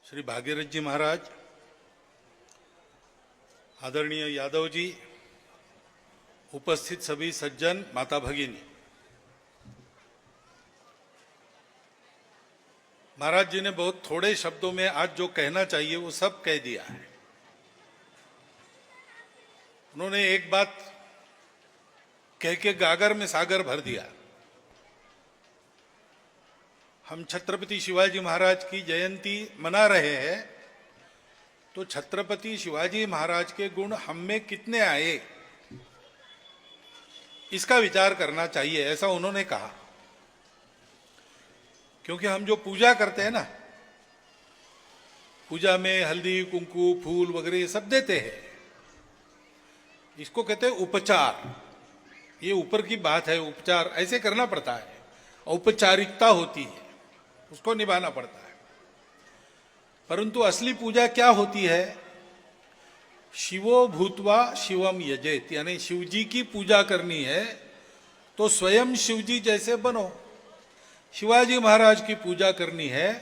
श्री भागीरथ जी महाराज, आदरणीय यादव जी, उपस्थित सभी सज्जन, माता भगिनी, महाराज जी ने बहुत थोड़े शब्दों में आज जो कहना चाहिए वो सब कह दिया है। उन्होंने एक बात कह के गागर में सागर भर दिया। हम छत्रपति शिवाजी महाराज की जयंती मना रहे हैं, तो छत्रपति शिवाजी महाराज के गुण हम में कितने आए इसका विचार करना चाहिए, ऐसा उन्होंने कहा। क्योंकि हम जो पूजा करते हैं ना, पूजा में हल्दी कुंकू फूल वगैरह ये सब देते हैं, इसको कहते हैं उपचार। ये ऊपर की बात है, उपचार ऐसे करना पड़ता है, औपचारिकता होती है, उसको निभाना पड़ता है। परंतु असली पूजा क्या होती है? शिवो भूतवा शिवम यजेत, यानी शिव जी की पूजा करनी है तो स्वयं शिव जी जैसे बनो। शिवाजी महाराज की पूजा करनी है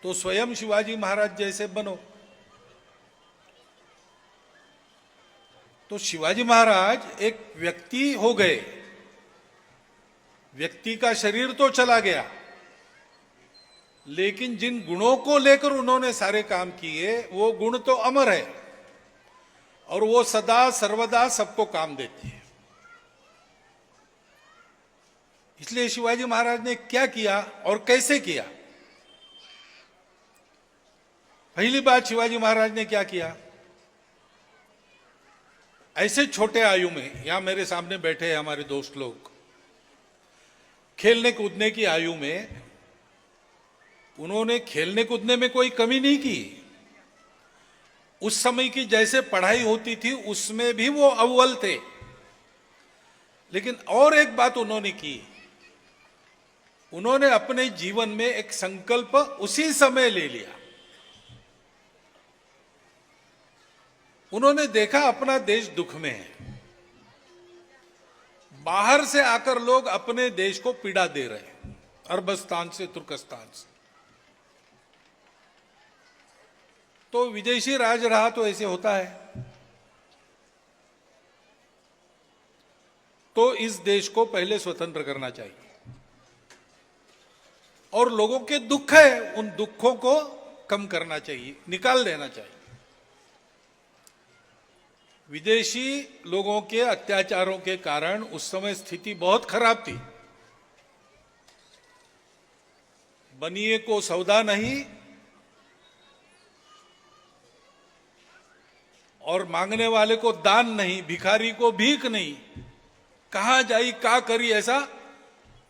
तो स्वयं शिवाजी महाराज जैसे बनो। तो शिवाजी महाराज एक व्यक्ति हो गए, व्यक्ति का शरीर तो चला गया, लेकिन जिन गुणों को लेकर उन्होंने सारे काम किए वो गुण तो अमर है और वो सदा सर्वदा सबको काम देते हैं। इसलिए शिवाजी महाराज ने क्या किया और कैसे किया? पहली बात, शिवाजी महाराज ने क्या किया? ऐसे छोटे आयु में, यहां मेरे सामने बैठे हैं हमारे दोस्त लोग, खेलने कूदने की आयु में उन्होंने खेलने कूदने में कोई कमी नहीं की। उस समय की जैसे पढ़ाई होती थी उसमें भी वो अव्वल थे। लेकिन और एक बात उन्होंने की, उन्होंने अपने जीवन में एक संकल्प उसी समय ले लिया। उन्होंने देखा अपना देश दुख में है, बाहर से आकर लोग अपने देश को पीड़ा दे रहे हैं, अरबस्तान से तुर्कस्तान से। तो विदेशी राज रहा तो ऐसे होता है। तो इस देश को पहले स्वतंत्र करना चाहिए और लोगों के दुख है, उन दुखों को कम करना चाहिए, निकाल देना चाहिए। विदेशी लोगों के अत्याचारों के कारण उस समय स्थिति बहुत खराब थी। बनिए को सौदा नहीं और मांगने वाले को दान नहीं, भिखारी को भीख नहीं, कहां जाई का करी, ऐसा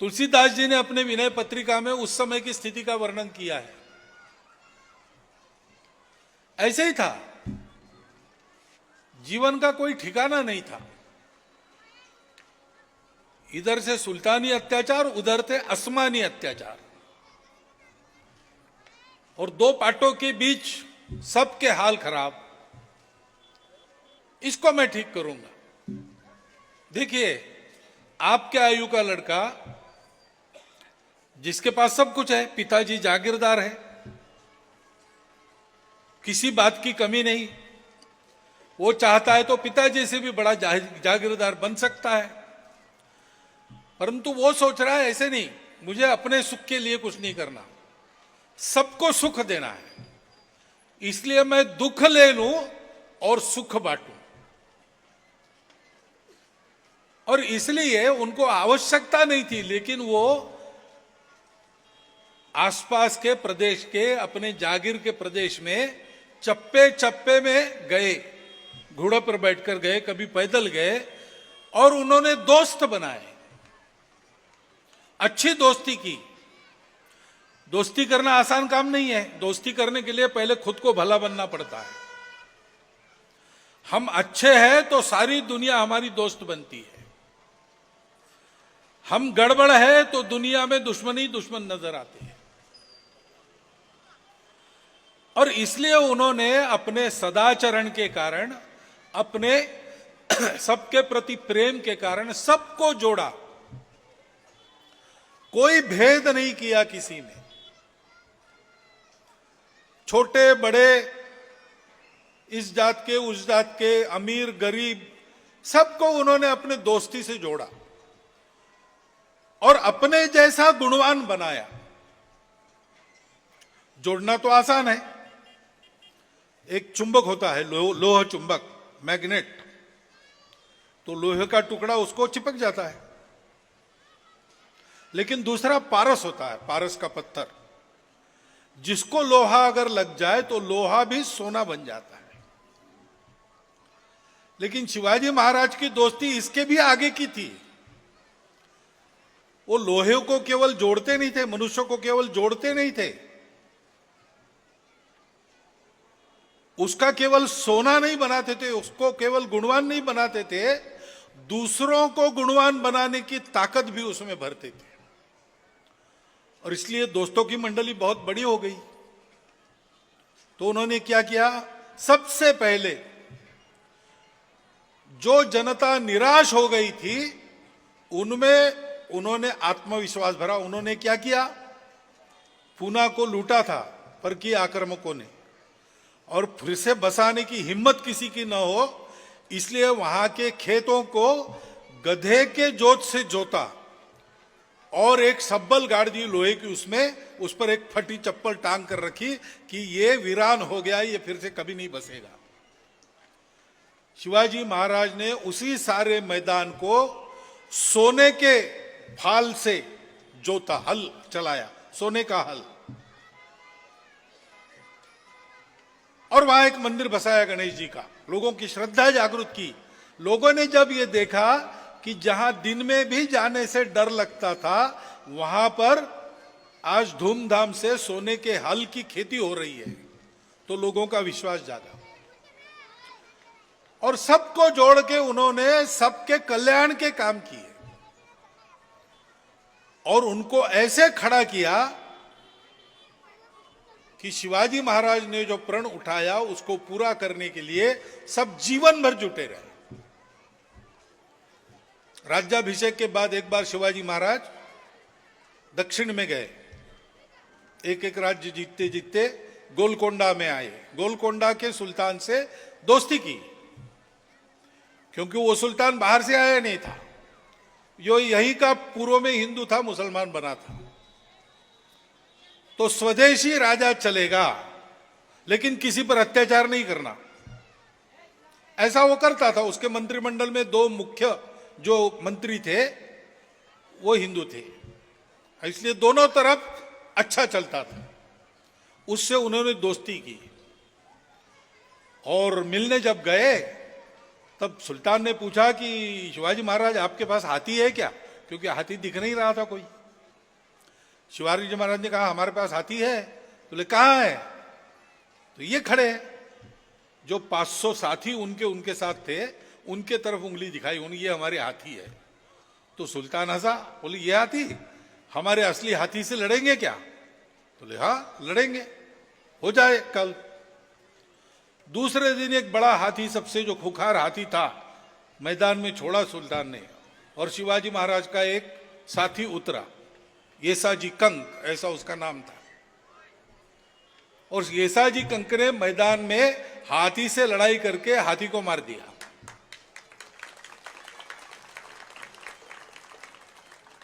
तुलसीदास जी ने अपने विनय पत्रिका में उस समय की स्थिति का वर्णन किया है। ऐसे ही था, जीवन का कोई ठिकाना नहीं था। इधर से सुल्तानी अत्याचार, उधर से आसमानी अत्याचार, और दो पाटों के बीच सबके हाल खराब। इसको मैं ठीक करूंगा। देखिए, आपके आयु का लड़का जिसके पास सब कुछ है, पिताजी जागीरदार है, किसी बात की कमी नहीं, वो चाहता है तो पिताजी से भी बड़ा जागीरदार बन सकता है। परंतु वो सोच रहा है ऐसे नहीं, मुझे अपने सुख के लिए कुछ नहीं करना, सबको सुख देना है, इसलिए मैं दुख ले लूं और सुख बांटूं। और इसलिए उनको आवश्यकता नहीं थी, लेकिन वो आसपास के प्रदेश के, अपने जागीर के प्रदेश में चप्पे चप्पे में गए, घोड़े पर बैठकर गए, कभी पैदल गए, और उन्होंने दोस्त बनाए, अच्छी दोस्ती की। दोस्ती करना आसान काम नहीं है। दोस्ती करने के लिए पहले खुद को भला बनना पड़ता है। हम अच्छे हैं तो सारी दुनिया हमारी दोस्त बनती है, हम गड़बड़ है तो दुनिया में दुश्मन ही दुश्मन नजर आते हैं। और इसलिए उन्होंने अपने सदाचरण के कारण, अपने सबके प्रति प्रेम के कारण सबको जोड़ा, कोई भेद नहीं किया किसी में। छोटे बड़े, इस जात के उस जात के, अमीर गरीब, सबको उन्होंने अपने दोस्ती से जोड़ा और अपने जैसा गुणवान बनाया। जोड़ना तो आसान है। एक चुंबक होता है, लोह चुंबक, मैग्नेट, तो लोहे का टुकड़ा उसको चिपक जाता है। लेकिन दूसरा पारस होता है, पारस का पत्थर, जिसको लोहा अगर लग जाए तो लोहा भी सोना बन जाता है। लेकिन शिवाजी महाराज की दोस्ती इसके भी आगे की थी। वो लोहे को केवल जोड़ते नहीं थे, मनुष्य को केवल जोड़ते नहीं थे, उसका केवल सोना नहीं बनाते थे, उसको केवल गुणवान नहीं बनाते थे, दूसरों को गुणवान बनाने की ताकत भी उसमें भरते थे। और इसलिए दोस्तों की मंडली बहुत बड़ी हो गई। तो उन्होंने क्या किया, सबसे पहले जो जनता निराश हो गई थी उनमें उन्होंने आत्मविश्वास भरा। उन्होंने क्या किया, पूना को लूटा था परकीय आक्रामकों ने, और फिर से बसाने की हिम्मत किसी की न हो, इसलिए वहां के खेतों को गधे के जोत से जोता और एक सब्बल गाड़ दी लोहे की, उसमें उस पर एक फटी चप्पल टांग कर रखी कि ये वीरान हो गया, ये फिर से कभी नहीं बसेगा। शिवाजी महाराज ने उसी सारे मैदान को सोने के फाल से जोता, हल चलाया, सोने का हल, और वहां एक मंदिर बसाया गणेश जी का, लोगों की श्रद्धा जागृत की। लोगों ने जब ये देखा कि जहां दिन में भी जाने से डर लगता था, वहां पर आज धूमधाम से सोने के हल की खेती हो रही है, तो लोगों का विश्वास जागा और सबको जोड़ के उन्होंने सबके कल्याण के काम किए और उनको ऐसे खड़ा किया कि शिवाजी महाराज ने जो प्रण उठाया उसको पूरा करने के लिए सब जीवन भर जुटे रहे। राज्याभिषेक के बाद एक बार शिवाजी महाराज दक्षिण में गए, एक एक राज्य जीतते जीतते गोलकोंडा में आए। गोलकोंडा के सुल्तान से दोस्ती की, क्योंकि वो सुल्तान बाहर से आया नहीं था, जो यही का पूर्व में हिंदू था, मुसलमान बना था। तो स्वदेशी राजा चलेगा लेकिन किसी पर अत्याचार नहीं करना, ऐसा वो करता था। उसके मंत्रिमंडल में दो मुख्य जो मंत्री थे वो हिंदू थे, इसलिए दोनों तरफ अच्छा चलता था। उससे उन्होंने दोस्ती की और मिलने जब गए तब सुल्तान ने पूछा कि शिवाजी महाराज आपके पास हाथी है क्या, क्योंकि हाथी दिख नहीं रहा था कोई। शिवाजी महाराज ने कहा हमारे पास हाथी है। तो बोले कहाँ है, तो ये खड़े हैं। जो 500 साथी उनके साथ थे उनके तरफ उंगली दिखाई, ये हमारे हाथी है। तो सुल्तान हंसा, बोले ये हाथी हमारे असली हाथी से लड़ेंगे क्या? तो बोले हाँ लड़ेंगे, हो जाए कल। दूसरे दिन एक बड़ा हाथी, सबसे जो खुखार हाथी था, मैदान में छोड़ा सुल्तान ने, और शिवाजी महाराज का एक साथी उतरा, येसाजी कंक ऐसा उसका नाम था। और येसाजी कंक ने मैदान में हाथी से लड़ाई करके हाथी को मार दिया।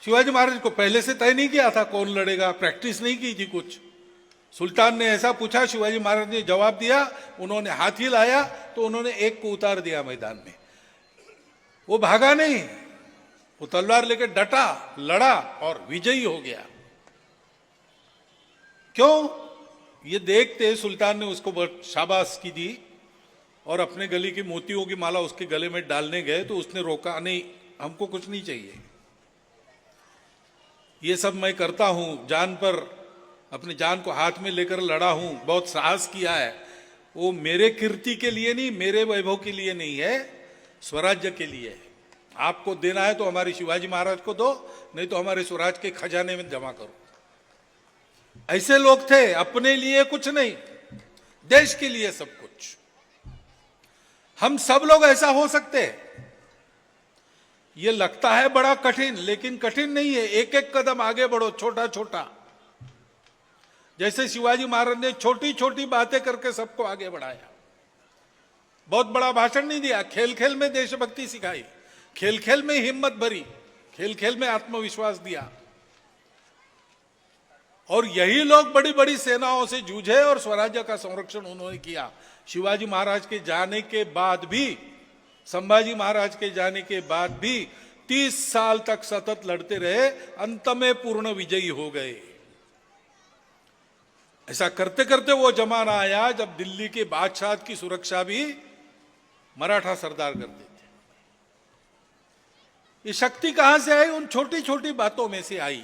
शिवाजी महाराज को पहले से तय नहीं किया था कौन लड़ेगा, प्रैक्टिस नहीं की थी कुछ। सुल्तान ने ऐसा पूछा, शिवाजी महाराज ने जवाब दिया, उन्होंने हाथी लाया तो उन्होंने एक को उतार दिया मैदान में। वो भागा नहीं, वो तलवार लेकर डटा, लड़ा और विजयी हो गया। क्यों? ये देखते सुल्तान ने उसको शाबाश दी और अपने गले की मोतियों की माला उसके गले में डालने गए तो उसने रोका, नहीं हमको कुछ नहीं चाहिए, ये सब मैं करता हूं, जान पर अपने जान को हाथ में लेकर लड़ा हूं, बहुत साहस किया है, वो मेरे कीर्ति के लिए नहीं, मेरे वैभव के लिए नहीं है, स्वराज्य के लिए है। आपको देना है तो हमारे शिवाजी महाराज को दो, नहीं तो हमारे स्वराज के खजाने में जमा करो। ऐसे लोग थे, अपने लिए कुछ नहीं, देश के लिए सब कुछ। हम सब लोग ऐसा हो सकते हैं। ये लगता है बड़ा कठिन, लेकिन कठिन नहीं है। एक एक कदम आगे बढ़ो, छोटा छोटा। जैसे शिवाजी महाराज ने छोटी छोटी बातें करके सबको आगे बढ़ाया। बहुत बड़ा भाषण नहीं दिया, खेल खेल में देशभक्ति सिखाई, खेल खेल में हिम्मत भरी, खेल खेल में आत्मविश्वास दिया। और यही लोग बड़ी बड़ी सेनाओं से जूझे और स्वराज्य का संरक्षण उन्होंने किया। शिवाजी महाराज के जाने के बाद भी, संभाजी महाराज के जाने के बाद भी 30 साल तक सतत लड़ते रहे, अंत में पूर्ण विजयी हो गए। ऐसा करते करते वो जमाना आया जब दिल्ली के बादशाह की सुरक्षा भी मराठा सरदार करते थे। ये शक्ति कहां से आई? उन छोटी छोटी बातों में से आई।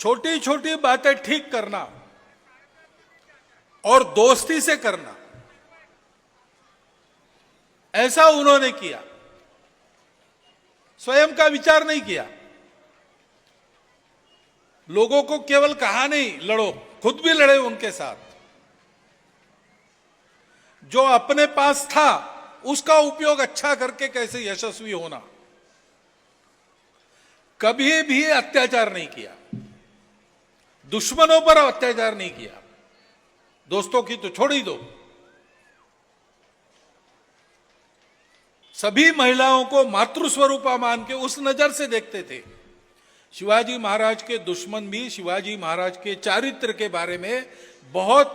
छोटी छोटी बातें ठीक करना और दोस्ती से करना, ऐसा उन्होंने किया। स्वयं का विचार नहीं किया। लोगों को केवल कहा नहीं लड़ो, खुद भी लड़े उनके साथ। जो अपने पास था उसका उपयोग अच्छा करके कैसे यशस्वी होना। कभी भी अत्याचार नहीं किया, दुश्मनों पर अत्याचार नहीं किया, दोस्तों की तो छोड़ ही दो। सभी महिलाओं को मातृस्वरूपा मान के उस नजर से देखते थे। शिवाजी महाराज के दुश्मन भी शिवाजी महाराज के चारित्र के बारे में बहुत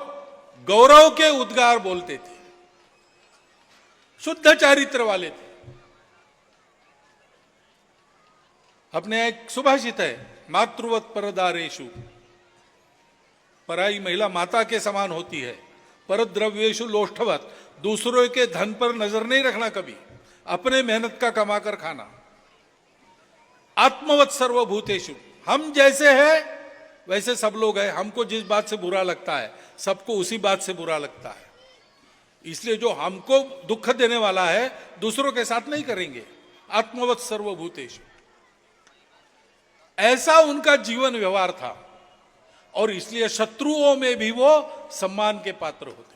गौरव के उद्गार बोलते थे। शुद्ध चारित्र वाले थे। अपने एक सुभाषित है, मातृवत परदारेषु, पराई महिला माता के समान होती है। परद्रव्येषु लोष्ठवत, दूसरों के धन पर नजर नहीं रखना, कभी अपने मेहनत का कमा कर खाना। आत्मवत सर्वभूतेषु, हम जैसे हैं वैसे सब लोग हैं। हमको जिस बात से बुरा लगता है सबको उसी बात से बुरा लगता है। इसलिए जो हमको दुख देने वाला है दूसरों के साथ नहीं करेंगे। आत्मवत सर्वभूतेषु, ऐसा उनका जीवन व्यवहार था। और इसलिए शत्रुओं में भी वो सम्मान के पात्र होते थे।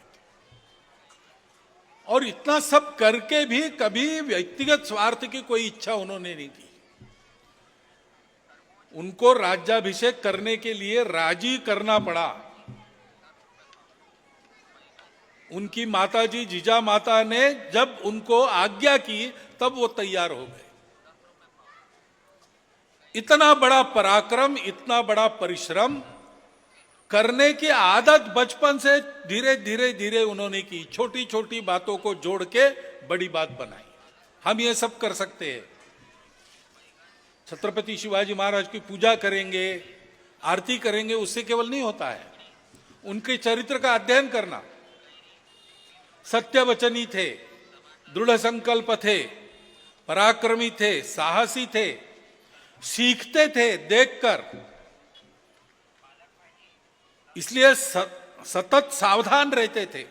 और इतना सब करके भी कभी व्यक्तिगत स्वार्थ की कोई इच्छा उन्होंने नहीं की। उनको राज्याभिषेक करने के लिए राजी करना पड़ा। उनकी माताजी जीजा माता ने जब उनको आज्ञा की तब वो तैयार हो गए। इतना बड़ा पराक्रम, इतना बड़ा परिश्रम करने की आदत बचपन से धीरे धीरे धीरे उन्होंने की। छोटी छोटी बातों को जोड़ के बड़ी बात बनाई। हम ये सब कर सकते हैं। छत्रपति शिवाजी महाराज की पूजा करेंगे, आरती करेंगे, उससे केवल नहीं होता है। उनके चरित्र का अध्ययन करना। सत्यवचनी थे, दृढ़ संकल्प थे, पराक्रमी थे, साहसी थे, सीखते थे देखकर। इसलिए सतत सावधान रहते थे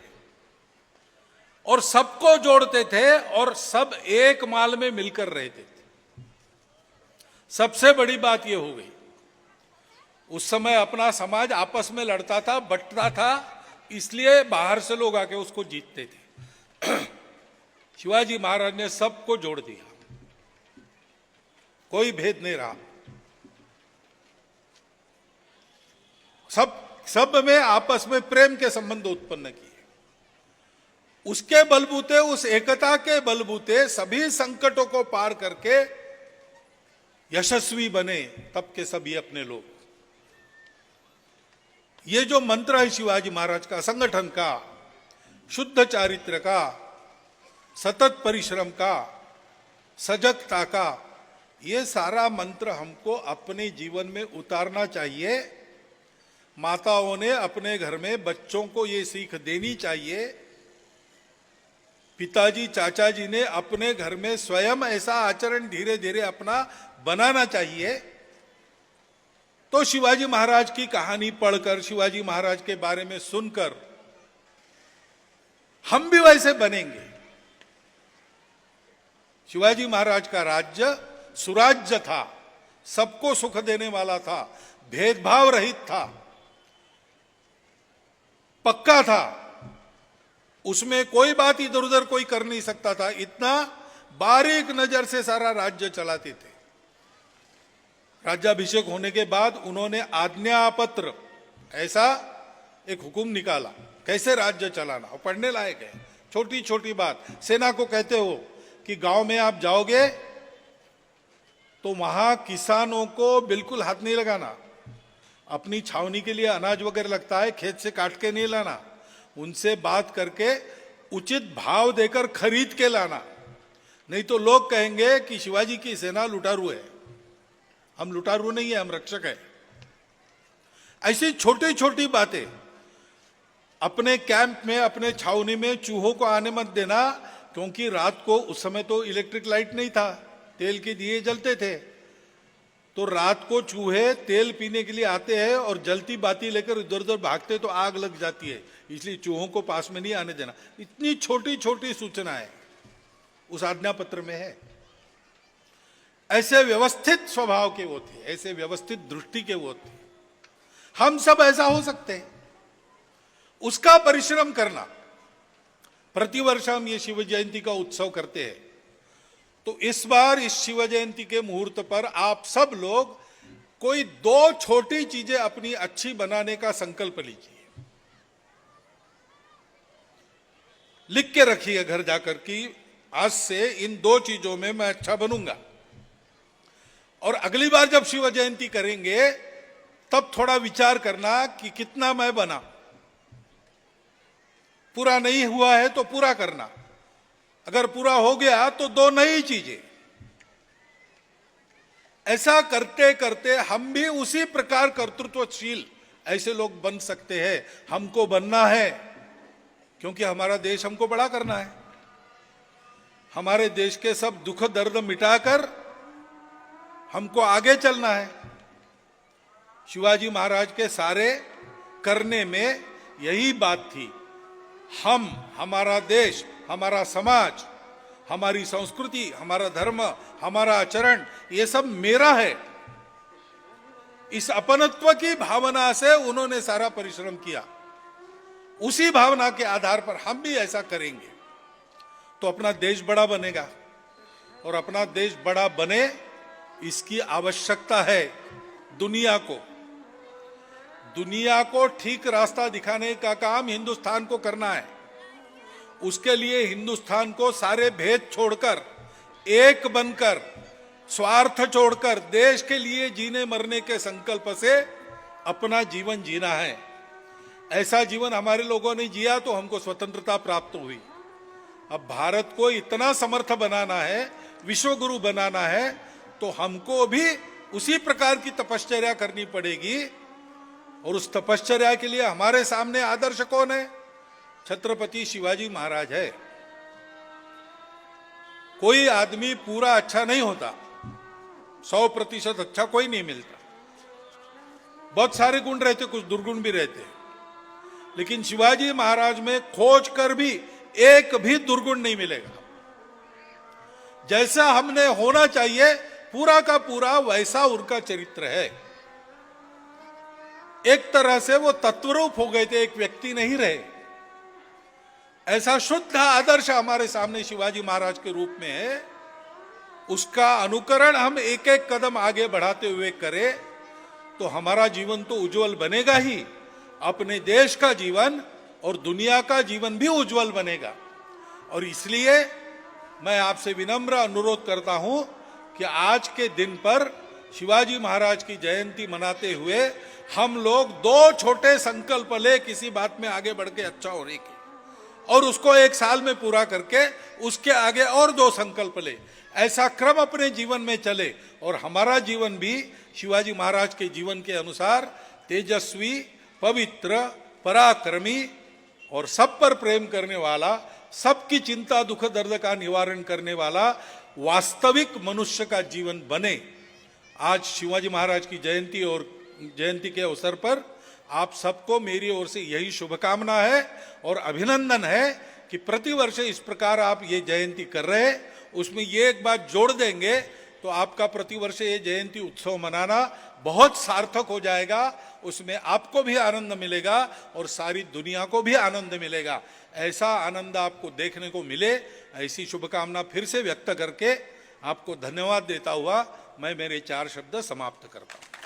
और सबको जोड़ते थे और सब एक माल में मिलकर रहते थे। सबसे बड़ी बात यह हो गई, उस समय अपना समाज आपस में लड़ता था, बंटता था, इसलिए बाहर से लोग आके उसको जीतते थे। शिवाजी महाराज ने सबको जोड़ दिया, कोई भेद नहीं रहा। सब में आपस में प्रेम के संबंध उत्पन्न किए। उसके बलबूते, उस एकता के बलबूते सभी संकटों को पार करके यशस्वी बने। तब के सभी अपने लोग। ये जो मंत्र है शिवाजी महाराज का, संगठन का, शुद्ध चारित्र का, सतत परिश्रम का, सजगता का, ये सारा मंत्र हमको अपने जीवन में उतारना चाहिए। माताओं ने अपने घर में बच्चों को ये सीख देनी चाहिए। पिताजी, चाचा जी ने अपने घर में स्वयं ऐसा आचरण धीरे धीरे अपना बनाना चाहिए। तो शिवाजी महाराज की कहानी पढ़कर, शिवाजी महाराज के बारे में सुनकर हम भी वैसे बनेंगे। शिवाजी महाराज का राज्य सुराज्य था, सबको सुख देने वाला था, भेदभाव रहित था, पक्का था। उसमें कोई बात इधर उधर कोई कर नहीं सकता था। इतना बारीक नजर से सारा राज्य चलाते थे। राज्याभिषेक होने के बाद उन्होंने आज्ञा पत्र ऐसा एक हुक्म निकाला कैसे राज्य चलाना, और पढ़ने लायक है। छोटी छोटी बात सेना को कहते हो कि गांव में आप जाओगे तो वहां किसानों को बिल्कुल हाथ नहीं लगाना, अपनी छावनी के लिए अनाज वगैरह लगता है खेत से काट के नहीं लाना, उनसे बात करके उचित भाव देकर खरीद के लाना, नहीं तो लोग कहेंगे कि शिवाजी की सेना लुटारू है। हम लुटारू नहीं है, हम रक्षक है। ऐसी छोटी छोटी बातें, अपने कैंप में अपने छावनी में चूहों को आने मत देना, क्योंकि रात को उस समय तो इलेक्ट्रिक लाइट नहीं था, तेल के दिए जलते थे, तो रात को चूहे तेल पीने के लिए आते हैं और जलती बाती लेकर इधर उधर भागते तो आग लग जाती है, इसलिए चूहों को पास में नहीं आने देना। इतनी छोटी छोटी सूचनाएं उस आज्ञा पत्र में है। ऐसे व्यवस्थित स्वभाव के वो थे, ऐसे व्यवस्थित दृष्टि के वो थे। हम सब ऐसा हो सकते हैं, उसका परिश्रम करना। प्रतिवर्ष हम ये शिव जयंती का उत्सव करते हैं, तो इस बार इस शिव जयंती के मुहूर्त पर आप सब लोग कोई 2 छोटी चीजें अपनी अच्छी बनाने का संकल्प लीजिए, लिख के रखिए घर जाकर कि आज से इन 2 चीजों में मैं अच्छा बनूंगा। और अगली बार जब शिव जयंती करेंगे तब थोड़ा विचार करना कि कितना मैं बना, पूरा नहीं हुआ है तो पूरा करना, अगर पूरा हो गया तो 2 नई चीजें। ऐसा करते करते हम भी उसी प्रकार कर्तृत्वशील ऐसे लोग बन सकते हैं। हमको बनना है, क्योंकि हमारा देश हमको बड़ा करना है। हमारे देश के सब दुख दर्द मिटाकर हमको आगे चलना है। शिवाजी महाराज के सारे करने में यही बात थी। हम, हमारा देश, हमारा समाज, हमारी संस्कृति, हमारा धर्म, हमारा आचरण, ये सब मेरा है। इस अपनत्व की भावना से उन्होंने सारा परिश्रम किया। उसी भावना के आधार पर हम भी ऐसा करेंगे तो अपना देश बड़ा बनेगा, और अपना देश बड़ा बने इसकी आवश्यकता है दुनिया को ठीक रास्ता दिखाने का काम हिंदुस्तान को करना है। उसके लिए हिंदुस्तान को सारे भेद छोड़कर, एक बनकर, स्वार्थ छोड़कर देश के लिए जीने मरने के संकल्प से अपना जीवन जीना है। ऐसा जीवन हमारे लोगों ने जिया तो हमको स्वतंत्रता प्राप्त हुई। अब भारत को इतना समर्थ बनाना है, विश्व गुरु बनाना है, तो हमको भी उसी प्रकार की तपश्चर्या करनी पड़ेगी। और उस तपश्चर्या के लिए हमारे सामने आदर्श कौन है? छत्रपति शिवाजी महाराज है। कोई आदमी पूरा अच्छा नहीं होता, 100% अच्छा कोई नहीं मिलता। बहुत सारे गुण रहते, कुछ दुर्गुण भी रहते, लेकिन शिवाजी महाराज में खोज कर भी एक भी दुर्गुण नहीं मिलेगा। जैसा हमने होना चाहिए पूरा का पूरा वैसा उनका चरित्र है। एक तरह से वो तत्वरूप हो गए थे, एक व्यक्ति नहीं रहे। ऐसा शुद्ध आदर्श हमारे सामने शिवाजी महाराज के रूप में है। उसका अनुकरण हम एक एक कदम आगे बढ़ाते हुए करें तो हमारा जीवन तो उज्जवल बनेगा ही, अपने देश का जीवन और दुनिया का जीवन भी उज्जवल बनेगा। और इसलिए मैं आपसे विनम्र अनुरोध करता हूं कि आज के दिन पर शिवाजी महाराज की जयंती मनाते हुए हम लोग 2 छोटे संकल्प ले किसी बात में आगे बढ़ के अच्छा होने के, और उसको 1 साल में पूरा करके उसके आगे और 2 संकल्प ले। ऐसा क्रम अपने जीवन में चले और हमारा जीवन भी शिवाजी महाराज के जीवन के अनुसार तेजस्वी, पवित्र, पराक्रमी और सब पर प्रेम करने वाला, सबकी चिंता दुख दर्द का निवारण करने वाला वास्तविक मनुष्य का जीवन बने। आज शिवाजी महाराज की जयंती और जयंती के अवसर पर आप सबको मेरी ओर से यही शुभकामना है और अभिनंदन है कि प्रतिवर्ष इस प्रकार आप ये जयंती कर रहे हैं। उसमें ये एक बात जोड़ देंगे तो आपका प्रतिवर्ष ये जयंती उत्सव मनाना बहुत सार्थक हो जाएगा। उसमें आपको भी आनंद मिलेगा और सारी दुनिया को भी आनंद मिलेगा। ऐसा आनंद आपको देखने को मिले, ऐसी शुभकामना फिर से व्यक्त करके आपको धन्यवाद देता हुआ मैं मेरे 4 शब्द समाप्त करता हूं।